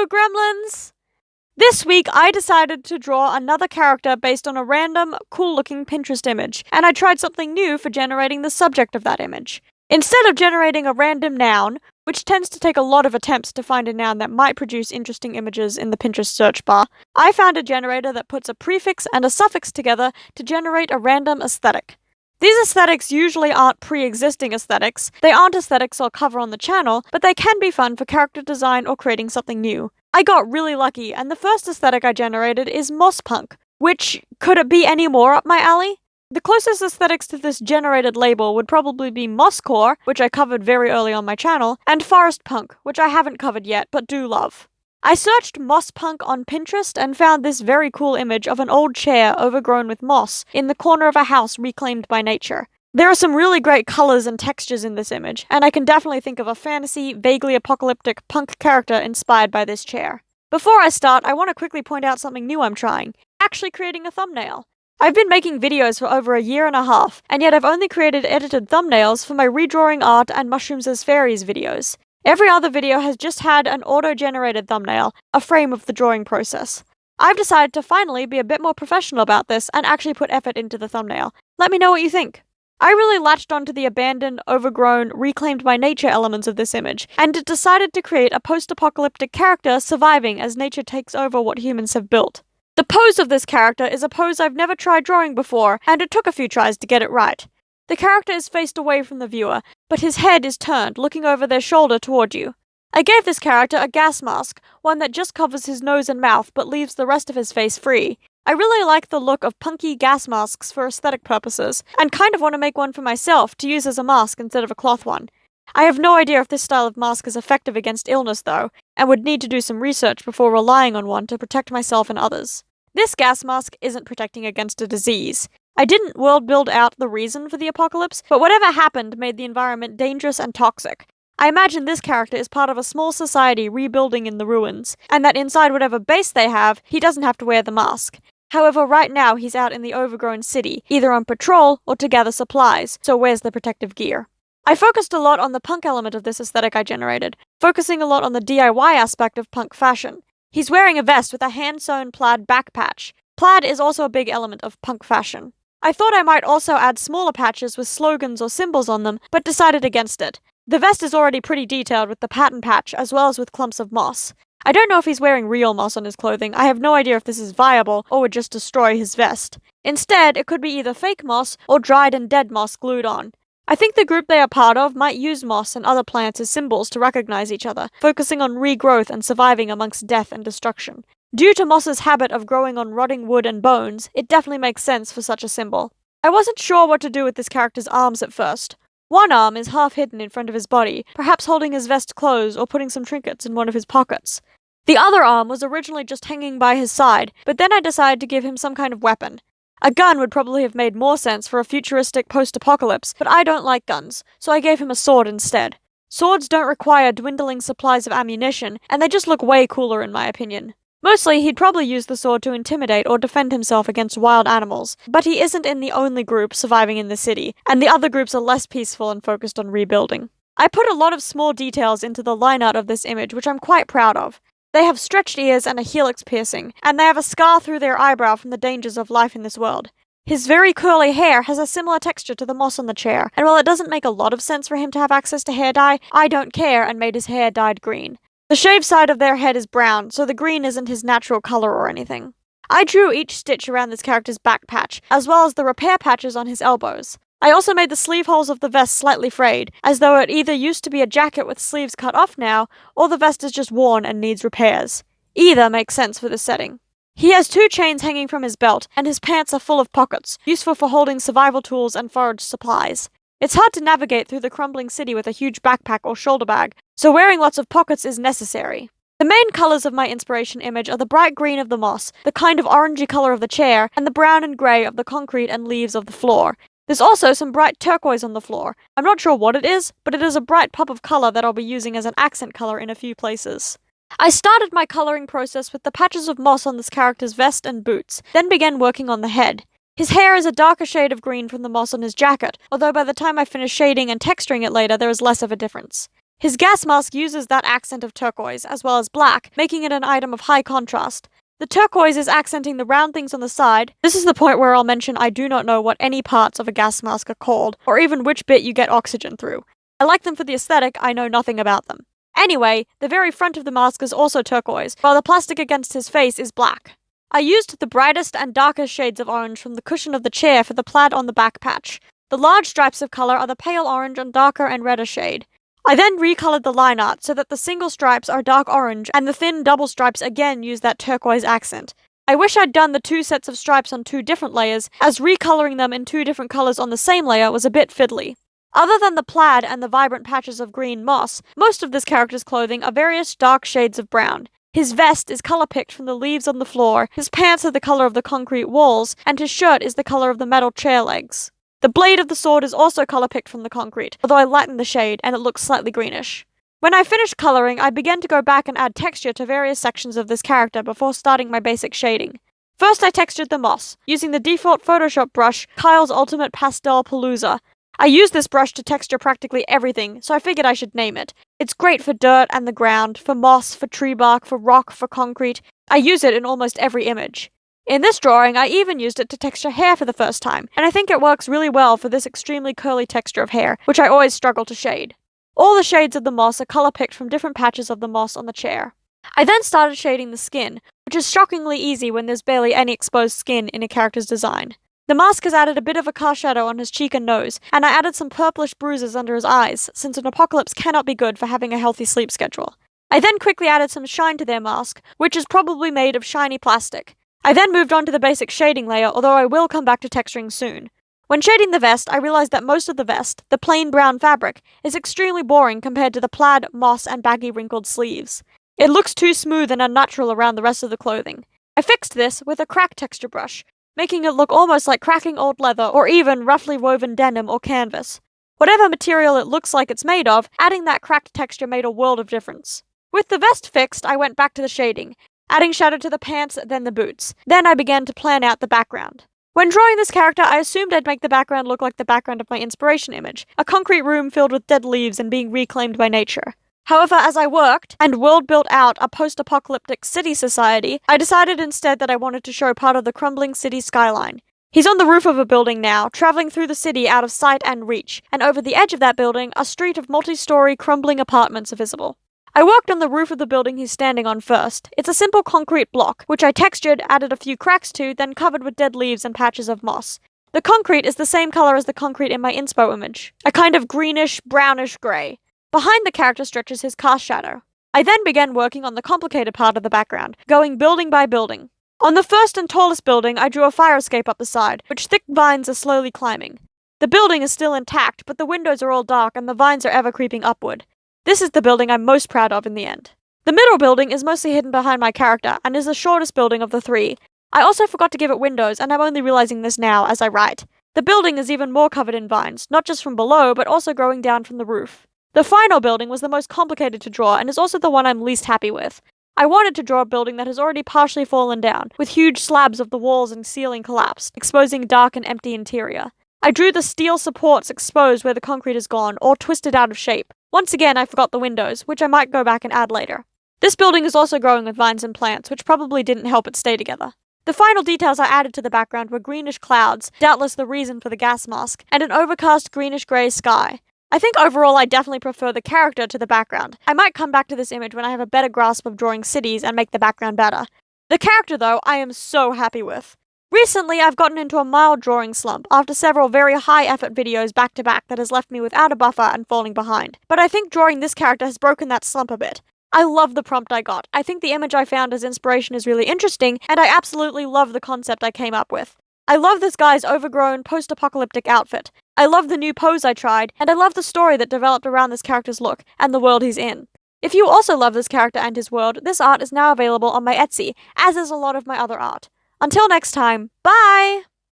gremlins! This week I decided to draw another character based on a random, cool-looking Pinterest image, and I tried something new for generating the subject of that image. Instead of generating a random noun, which tends to take a lot of attempts to find a noun that might produce interesting images in the Pinterest search bar, I found a generator that puts a prefix and a suffix together to generate a random aesthetic. These aesthetics usually aren't pre-existing aesthetics, they aren't aesthetics I'll cover on the channel, but they can be fun for character design or creating something new. I got really lucky, and the first aesthetic I generated is moss punk, which, could it be any more up my alley? The closest aesthetics to this generated label would probably be mosscore, which I covered very early on my channel, and forest punk, which I haven't covered yet, but do love. I searched moss punk on Pinterest and found this very cool image of an old chair overgrown with moss in the corner of a house reclaimed by nature. There are some really great colors and textures in this image, and I can definitely think of a fantasy, vaguely apocalyptic punk character inspired by this chair. Before I start, I want to quickly point out something new I'm trying, actually creating a thumbnail. I've been making videos for over a year and a half, and yet I've only created edited thumbnails for my redrawing art and Mushrooms as Fairies videos. Every other video has just had an auto-generated thumbnail, a frame of the drawing process. I've decided to finally be a bit more professional about this and actually put effort into the thumbnail. Let me know what you think. I really latched onto the abandoned, overgrown, reclaimed by nature elements of this image, and decided to create a post-apocalyptic character surviving as nature takes over what humans have built. The pose of this character is a pose I've never tried drawing before, and it took a few tries to get it right. The character is faced away from the viewer, but his head is turned, looking over their shoulder toward you. I gave this character a gas mask, one that just covers his nose and mouth but leaves the rest of his face free. I really like the look of punky gas masks for aesthetic purposes, and kind of want to make one for myself to use as a mask instead of a cloth one. I have no idea if this style of mask is effective against illness though, and would need to do some research before relying on one to protect myself and others. This gas mask isn't protecting against a disease. I didn't world build out the reason for the apocalypse, but whatever happened made the environment dangerous and toxic. I imagine this character is part of a small society rebuilding in the ruins, and that inside whatever base they have, he doesn't have to wear the mask. However, right now he's out in the overgrown city, either on patrol or to gather supplies, so wears the protective gear. I focused a lot on the punk element of this aesthetic I generated, focusing a lot on the DIY aspect of punk fashion. He's wearing a vest with a hand-sewn plaid back patch. Plaid is also a big element of punk fashion. I thought I might also add smaller patches with slogans or symbols on them, but decided against it. The vest is already pretty detailed with the pattern patch, as well as with clumps of moss. I don't know if he's wearing real moss on his clothing. I have no idea if this is viable, or would just destroy his vest. Instead, it could be either fake moss, or dried and dead moss glued on. I think the group they are part of might use moss and other plants as symbols to recognize each other, focusing on regrowth and surviving amongst death and destruction. Due to moss's habit of growing on rotting wood and bones, it definitely makes sense for such a symbol. I wasn't sure what to do with this character's arms at first. One arm is half hidden in front of his body, perhaps holding his vest closed or putting some trinkets in one of his pockets. The other arm was originally just hanging by his side, but then I decided to give him some kind of weapon. A gun would probably have made more sense for a futuristic post-apocalypse, but I don't like guns, so I gave him a sword instead. Swords don't require dwindling supplies of ammunition, and they just look way cooler in my opinion. Mostly, he'd probably use the sword to intimidate or defend himself against wild animals, but he isn't in the only group surviving in the city, and the other groups are less peaceful and focused on rebuilding. I put a lot of small details into the line art of this image, which I'm quite proud of. They have stretched ears and a helix piercing, and they have a scar through their eyebrow from the dangers of life in this world. His very curly hair has a similar texture to the moss on the chair, and while it doesn't make a lot of sense for him to have access to hair dye, I don't care and made his hair dyed green. The shaved side of their head is brown, so the green isn't his natural color or anything. I drew each stitch around this character's back patch, as well as the repair patches on his elbows. I also made the sleeve holes of the vest slightly frayed, as though it either used to be a jacket with sleeves cut off now, or the vest is just worn and needs repairs. Either makes sense for this setting. He has 2 chains hanging from his belt, and his pants are full of pockets, useful for holding survival tools and forage supplies. It's hard to navigate through the crumbling city with a huge backpack or shoulder bag, so wearing lots of pockets is necessary. The main colours of my inspiration image are the bright green of the moss, the kind of orangey colour of the chair, and the brown and grey of the concrete and leaves of the floor. There's also some bright turquoise on the floor. I'm not sure what it is, but it is a bright pop of colour that I'll be using as an accent colour in a few places. I started my colouring process with the patches of moss on this character's vest and boots, then began working on the head. His hair is a darker shade of green from the moss on his jacket, although by the time I finish shading and texturing it later there is less of a difference. His gas mask uses that accent of turquoise, as well as black, making it an item of high contrast. The turquoise is accenting the round things on the side. This is the point where I'll mention I do not know what any parts of a gas mask are called, or even which bit you get oxygen through. I like them for the aesthetic, I know nothing about them. Anyway, the very front of the mask is also turquoise, while the plastic against his face is black. I used the brightest and darkest shades of orange from the cushion of the chair for the plaid on the back patch. The large stripes of colour are the pale orange and darker and redder shade. I then recolored the line art so that the single stripes are dark orange and the thin double stripes again use that turquoise accent. I wish I'd done the 2 sets of stripes on 2 different layers, as recoloring them in 2 different colours on the same layer was a bit fiddly. Other than the plaid and the vibrant patches of green moss, most of this character's clothing are various dark shades of brown. His vest is colour-picked from the leaves on the floor, his pants are the colour of the concrete walls, and his shirt is the colour of the metal chair legs. The blade of the sword is also colour-picked from the concrete, although I lightened the shade and it looks slightly greenish. When I finished colouring, I began to go back and add texture to various sections of this character before starting my basic shading. First I textured the moss, using the default Photoshop brush, Kyle's Ultimate Pastel Palooza. I use this brush to texture practically everything, so I figured I should name it. It's great for dirt and the ground, for moss, for tree bark, for rock, for concrete. I use it in almost every image. In this drawing, I even used it to texture hair for the first time, and I think it works really well for this extremely curly texture of hair, which I always struggle to shade. All the shades of the moss are colour-picked from different patches of the moss on the chair. I then started shading the skin, which is shockingly easy when there's barely any exposed skin in a character's design. The mask has added a bit of a cast shadow on his cheek and nose, and I added some purplish bruises under his eyes, since an apocalypse cannot be good for having a healthy sleep schedule. I then quickly added some shine to their mask, which is probably made of shiny plastic. I then moved on to the basic shading layer, although I will come back to texturing soon. When shading the vest, I realized that most of the vest, the plain brown fabric, is extremely boring compared to the plaid, moss, and baggy wrinkled sleeves. It looks too smooth and unnatural around the rest of the clothing. I fixed this with a crack texture brush, making it look almost like cracking old leather or even roughly woven denim or canvas. Whatever material it looks like it's made of, adding that cracked texture made a world of difference. With the vest fixed, I went back to the shading, adding shadow to the pants, then the boots. Then I began to plan out the background. When drawing this character, I assumed I'd make the background look like the background of my inspiration image, a concrete room filled with dead leaves and being reclaimed by nature. However, as I worked, and world built out a post-apocalyptic city society, I decided instead that I wanted to show part of the crumbling city skyline. He's on the roof of a building now, traveling through the city out of sight and reach, and over the edge of that building, a street of multi-story crumbling apartments are visible. I worked on the roof of the building he's standing on first. It's a simple concrete block, which I textured, added a few cracks to, then covered with dead leaves and patches of moss. The concrete is the same color as the concrete in my inspo image, a kind of greenish, brownish grey. Behind the character stretches his cast shadow. I then began working on the complicated part of the background, going building by building. On the first and tallest building, I drew a fire escape up the side, which thick vines are slowly climbing. The building is still intact, but the windows are all dark and the vines are ever creeping upward. This is the building I'm most proud of in the end. The middle building is mostly hidden behind my character, and is the shortest building of the 3. I also forgot to give it windows, and I'm only realizing this now as I write. The building is even more covered in vines, not just from below, but also growing down from the roof. The final building was the most complicated to draw, and is also the one I'm least happy with. I wanted to draw a building that has already partially fallen down, with huge slabs of the walls and ceiling collapsed, exposing a dark and empty interior. I drew the steel supports exposed where the concrete is gone, or twisted out of shape. Once again, I forgot the windows, which I might go back and add later. This building is also growing with vines and plants, which probably didn't help it stay together. The final details I added to the background were greenish clouds, doubtless the reason for the gas mask, and an overcast greenish-grey sky. I think overall I definitely prefer the character to the background. I might come back to this image when I have a better grasp of drawing cities and make the background better. The character, though, I am so happy with. Recently, I've gotten into a mild drawing slump after several very high-effort videos back-to-back that has left me without a buffer and falling behind. But I think drawing this character has broken that slump a bit. I love the prompt I got. I think the image I found as inspiration is really interesting, and I absolutely love the concept I came up with. I love this guy's overgrown, post-apocalyptic outfit. I love the new pose I tried, and I love the story that developed around this character's look, and the world he's in. If you also love this character and his world, this art is now available on my Etsy, as is a lot of my other art. Until next time, bye!